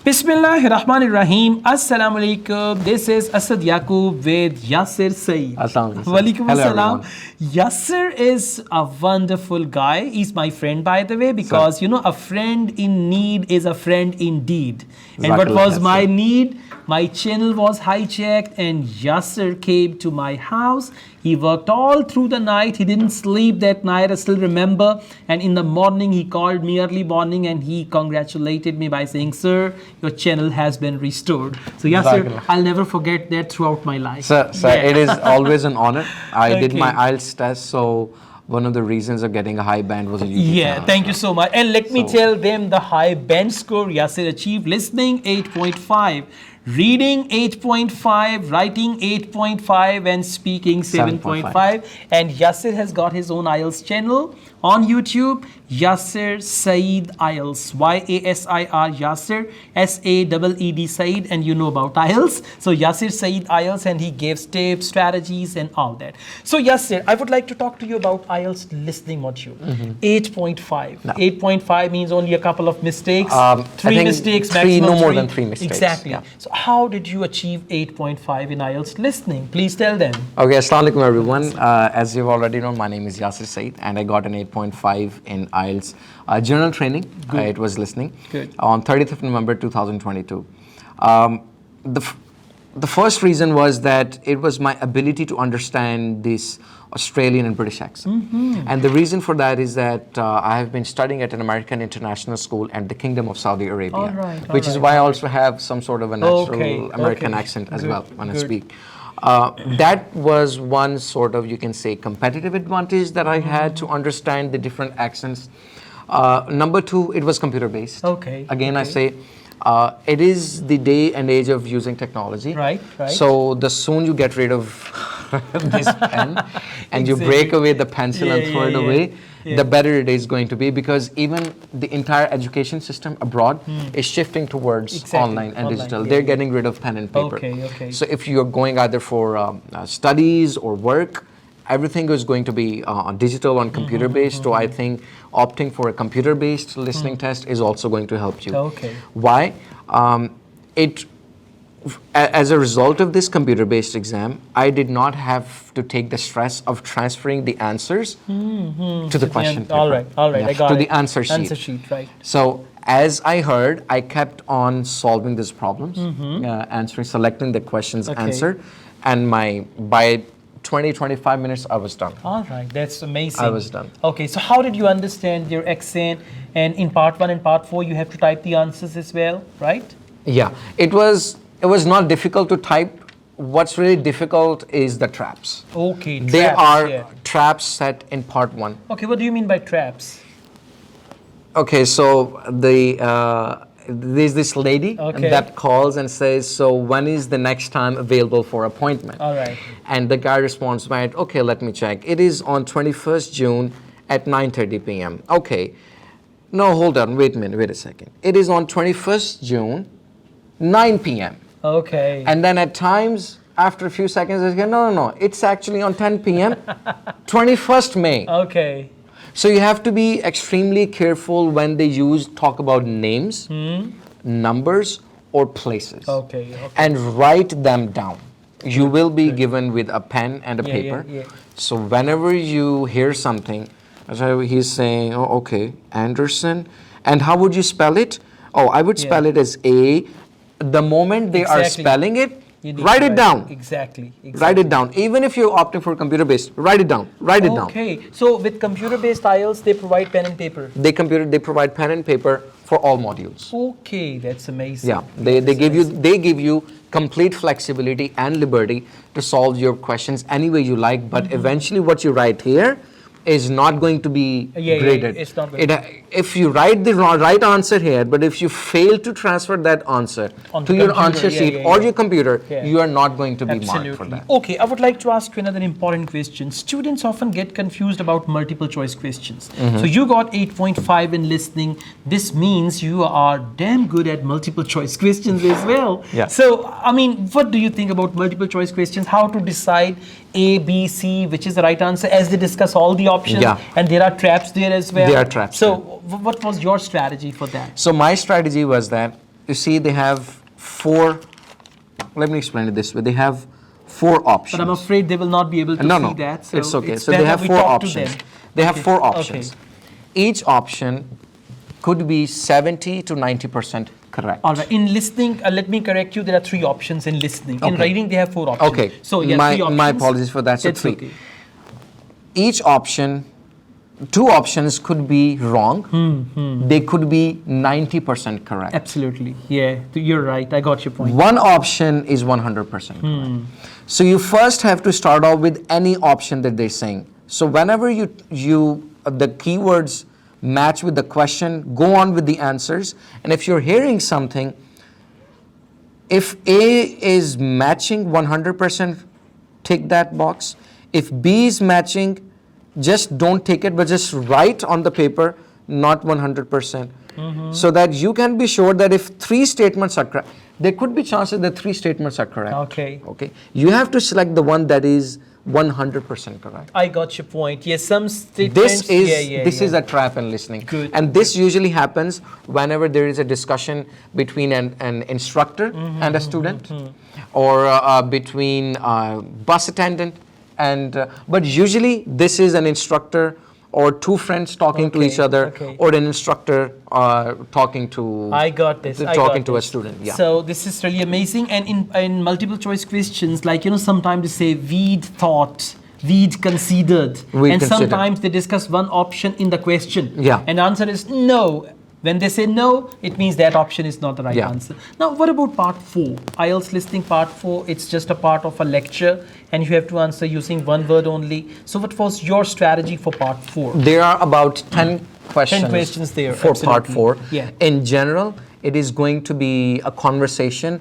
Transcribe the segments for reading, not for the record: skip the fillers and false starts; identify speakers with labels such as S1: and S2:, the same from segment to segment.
S1: Bismillahirrahmanirrahim. Assalamu alaikum. This is Asad Yaqub with Yasir Saeed.
S2: Assalamu alaikum.
S1: Walaikum
S2: Hello,
S1: assalam.
S2: everyone.
S1: Yasir is a wonderful guy. He's my friend, by the way, because you know, a friend in need is a friend indeed. And what was my need? My channel was hijacked and Yasir came to my house. He worked all through the night. He didn't sleep that night, I still remember. And in the morning, he called me early morning and he congratulated me by saying, "Sir, your channel has been restored." So Yasir, I'll never forget that throughout my life.
S2: Sir, it is always an honor. I did my IELTS test, so one of the reasons of getting a high band was a YouTube channel.
S1: Thank you so much. And let me tell them the high band score Yasir achieved. Listening 8.5. Reading 8.5, writing 8.5 and speaking 7.5. And Yasir has got his own IELTS channel on YouTube, Yasir Saeed IELTS, Y-A-S-I-R Yasir, S-A-E-E-D Saeed, and you know about IELTS. So Yasir Saeed IELTS, and he gives tips, strategies and all that. So Yasir, I would like to talk to you about IELTS listening module. 8.5. No. 8.5 means only a couple of mistakes, three mistakes maximum.
S2: No more than three mistakes.
S1: Exactly. Yeah. So how did you achieve 8.5 in IELTS listening? Please tell them.
S2: Okay, assalamu alaikum everyone. As you've already known, my name is Yasir Saeed and I got an 8.5 in IELTS general training. It was listening.
S1: Good.
S2: On 30th of November 2022. The first reason was that it was my ability to understand this Australian and British accent. And the reason for that is that I have been studying at an American international school at the Kingdom of Saudi Arabia, which is why I also have some sort of a natural American accent as well when I speak. That was one sort of, you can say, competitive advantage that I had to understand the different accents. Number two, it was computer based. Again, I say, it is the day and age of using technology.
S1: Right.
S2: So the soon you get rid of this pen and you break away the pencil and throw it away, the better it is going to be, because even the entire education system abroad is shifting towards online and digital. They're getting rid of pen and paper. So if you're going either for studies or work, everything is going to be digital and computer based. So I think opting for a computer based listening test is also going to help you. Why? As a result of this computer based exam, I did not have to take the stress of transferring the answers to the question paper.
S1: All right, I got it.
S2: To the answer sheet.
S1: Right.
S2: So as I heard, I kept on solving these problems, selecting the questions answer, and by 20-25 minutes I was done.
S1: All right, that's amazing.
S2: I was done.
S1: Okay, so how did you understand your accent? And in part 1 and part 4 you have to type the answers as well, right?
S2: Yeah, it was not difficult to type. What's really difficult is the traps. There are traps set in part 1.
S1: Okay, what do you mean by traps?
S2: Okay, so there's this lady that calls and says, so when is the next time available for appointment?
S1: All right.
S2: And the guy responds, right, okay, let me check. It is on 21st June at 9:30 p.m. Okay. No, hold on, wait a second. It is on 21st June, 9 p.m.
S1: Okay.
S2: And then at times, after a few seconds, I say, no, it's actually on 10 p.m., 21st May.
S1: Okay.
S2: So you have to be extremely careful when they talk about names, numbers, or places. And write them down. You will be given with a pen and a paper. So whenever you hear something, he's saying, oh, okay, Anderson. And how would you spell it? Oh, I would spell it as A. The moment they are spelling it, write it down.
S1: Exactly.
S2: Write it down. Even if you're opting for computer-based, write it down. Write it down.
S1: Okay. So with computer-based IELTS, they provide pen and paper.
S2: They provide pen and paper for all modules.
S1: Okay, that's amazing.
S2: Yeah, they give you complete flexibility and liberty to solve your questions any way you like. But eventually, what you write here is not going to be graded.
S1: It's not going to.
S2: If you write the right answer here, but if you fail to transfer that answer to your answer sheet or your computer, you are not going to be marked for that.
S1: Okay, I would like to ask you another important question. Students often get confused about multiple choice questions. So you got 8.5 in listening. This means you are damn good at multiple choice questions as well. So, I mean, what do you think about multiple choice questions? How to decide A, B, C, which is the right answer, as they discuss all the options, and there are traps there as well.
S2: There are traps.
S1: So what was your strategy for that?
S2: So my strategy was that you see they have 4, let me explain it this way. They have 4 options.
S1: But I'm afraid they will not be able to see that. So
S2: it's okay.
S1: it's
S2: So they
S1: better
S2: have
S1: we
S2: 4
S1: talk to
S2: options.
S1: them.
S2: They have
S1: Okay.
S2: 4 options.
S1: Okay.
S2: Each option could be 70 to 90% correct.
S1: All right. In listening, let me correct you. There are 3 options in listening. In
S2: Okay.
S1: writing, they have 4 options.
S2: Okay.
S1: So yeah, 3 options.
S2: My apologies for that. So
S1: That's
S2: 3.
S1: okay.
S2: Each option, 2 options could be wrong. They could be 90% correct.
S1: Absolutely. Yeah, you're right. I got your point.
S2: 1 option is 100% correct. So you first have to start off with any option that they're saying. So whenever the keywords match with the question, go on with the answers. And if you're hearing something, if A is matching 100%, tick that box. If B is matching, just don't take it, but just write on the paper, not 100%. So that you can be sure that if 3 statements are correct, there could be chances that 3 statements are correct.
S1: Okay.
S2: Okay. You have to select the one that is 100% correct.
S1: I got your point. Yes, some statements.
S2: This is a trap in listening.
S1: Good.
S2: And this usually happens whenever there is a discussion between an instructor and a student, or between a bus attendant and. But usually this is an instructor or 2 friends talking to each other, or an instructor talking to.
S1: I got this.
S2: Talking to a student. Yeah.
S1: So this is really amazing. And in multiple choice questions, like sometimes they say we'd thought, we'd considered, and sometimes they discuss one option in the question.
S2: Yeah.
S1: And the answer is no. When they say no, it means that option is not the right answer. Now, what about part 4? IELTS listening part 4, it's just a part of a lecture and you have to answer using 1 word only. So what was your strategy for part 4?
S2: There are about 10 questions,
S1: 10 questions there
S2: for part 4.
S1: Yeah.
S2: In general, it is going to be a conversation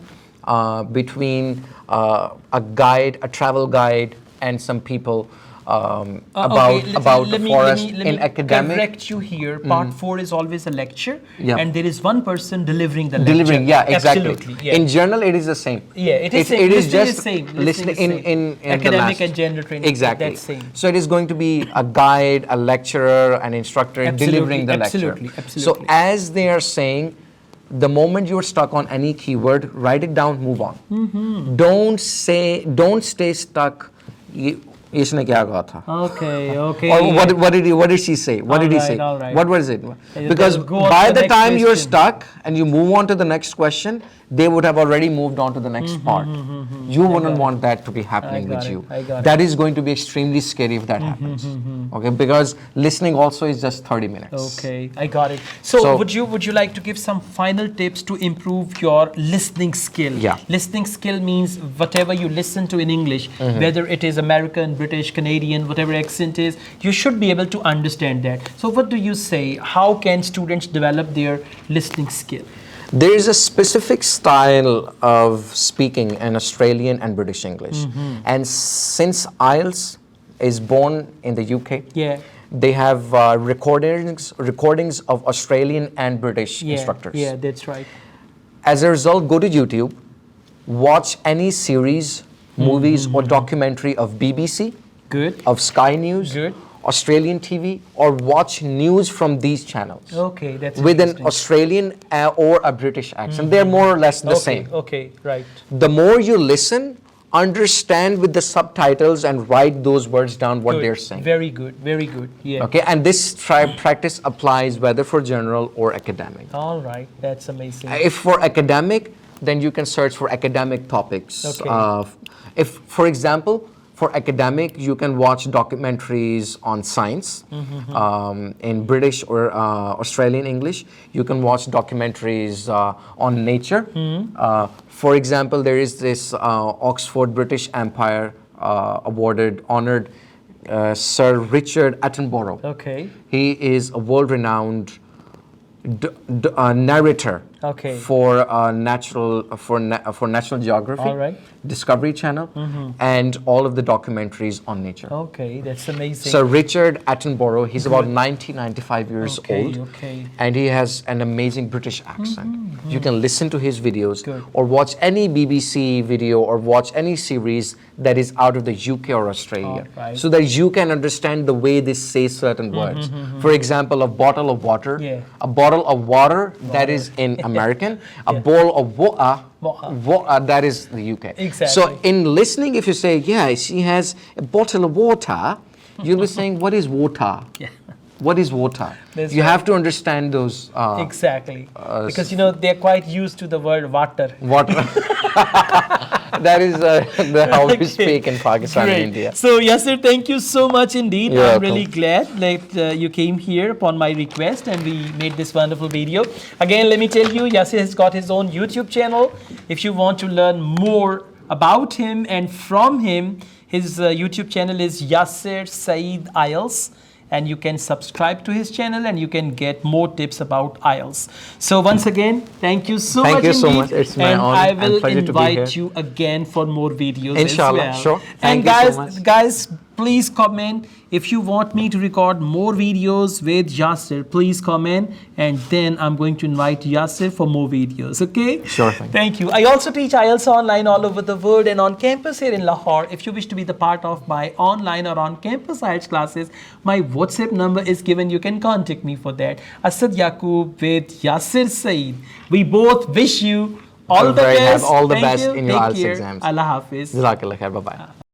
S2: between a guide, a travel guide, and some people about the forest in academic.
S1: Correct you here. Part 4 is always a lecture, and there is one person delivering the
S2: lecture. Yeah, exactly.
S1: Absolutely. Yeah.
S2: In general, it is the same.
S1: Yeah, it is same.
S2: It is just
S1: same.
S2: listening in
S1: academic and gender training.
S2: Exactly.
S1: That's same.
S2: So it is going to be a guide, a lecturer, an instructor delivering the lecture.
S1: Absolutely.
S2: So as they are saying, the moment you're stuck on any keyword, write it down, move on. Don't stay stuck. इसने क्या कहा था?
S1: Okay.
S2: Or what did she say? What did he say?
S1: All right.
S2: What was it? Because by the time you're stuck and you move on to the next question, they would have already moved on to the next part. You wouldn't want that to be happening with you. That is going to be extremely scary if that happens. Okay, because listening also is just 30 minutes.
S1: Okay, I got it. So would you like to give some final tips to improve your listening skill?
S2: Yeah.
S1: Listening skill means whatever you listen to in English, whether it is American, British, Canadian, whatever accent is, you should be able to understand that. So what do you say? How can students develop their listening skill?
S2: There is a specific style of speaking in Australian and British English. And since IELTS is born in the UK, they have recordings of Australian and British instructors.
S1: Yeah, that's right.
S2: As a result, go to YouTube, watch any series, movies or documentary of BBC, of Sky News, Australian TV, or watch news from these channels.
S1: Okay, that's
S2: with an Australian or a British accent. They're more or less the same.
S1: Okay, right.
S2: The more you listen, understand with the subtitles and write those words down what they're saying.
S1: Very good, yeah.
S2: Okay, and this practice applies whether for general or academic.
S1: All right, that's amazing.
S2: If for academic, then you can search for academic topics.
S1: Okay.
S2: If, for example, for academic, you can watch documentaries on science in British or Australian English. You can watch documentaries on nature. For example, there is this Oxford British Empire honored Sir Richard Attenborough.
S1: Okay.
S2: He is a world-renowned narrator for National Geography, Discovery Channel, and all of the documentaries on nature.
S1: Okay, that's amazing.
S2: So Richard Attenborough, he's about 95 years old, and he has an amazing British accent. You can listen to his videos or watch any BBC video or watch any series that is out of the UK or Australia, so that you can understand the way they say certain words. For example, a bottle of water that is in America American. A bowl of water, that is the UK.
S1: Exactly.
S2: So in listening, if you say, yeah, she has a bottle of water, you'll be saying, what is water?
S1: Yeah.
S2: What is water? You have to understand those.
S1: Exactly. Because, you know, they're quite used to the word water.
S2: Water. That is how we speak in Pakistan and India.
S1: So, Yasir, thank you so much indeed.
S2: You're
S1: I'm
S2: welcome.
S1: really glad that you came here upon my request and we made this wonderful video. Again, let me tell you, Yasir has got his own YouTube channel. If you want to learn more about him and from him, his YouTube channel is Yasir Saeed IELTS. And you can subscribe to his channel and you can get more tips about IELTS. So once again, thank you so much.
S2: Thank you
S1: indeed.
S2: so much. It's my
S1: and
S2: honor
S1: I
S2: and
S1: will
S2: pleasure to be
S1: invite
S2: here.
S1: you again for more videos.
S2: Inshallah,
S1: as well.
S2: sure.
S1: And
S2: Thank you so much.
S1: guys, please comment if you want me to record more videos with Yasir. Please comment, and then I'm going to invite Yasir for more videos. Okay?
S2: Sure thing.
S1: Thank you. I also teach IELTS online all over the world and on campus here in Lahore. If you wish to be the part of my online or on campus IELTS classes, my WhatsApp number is given. You can contact me for that. Asad Yaqub with Yasir Saeed. We both wish you all the best.
S2: All the
S1: Thank
S2: best
S1: you.
S2: in your
S1: Take
S2: IELTS
S1: care.
S2: exams.
S1: Allah Hafiz.
S2: Jazakallah khair. Bye-bye.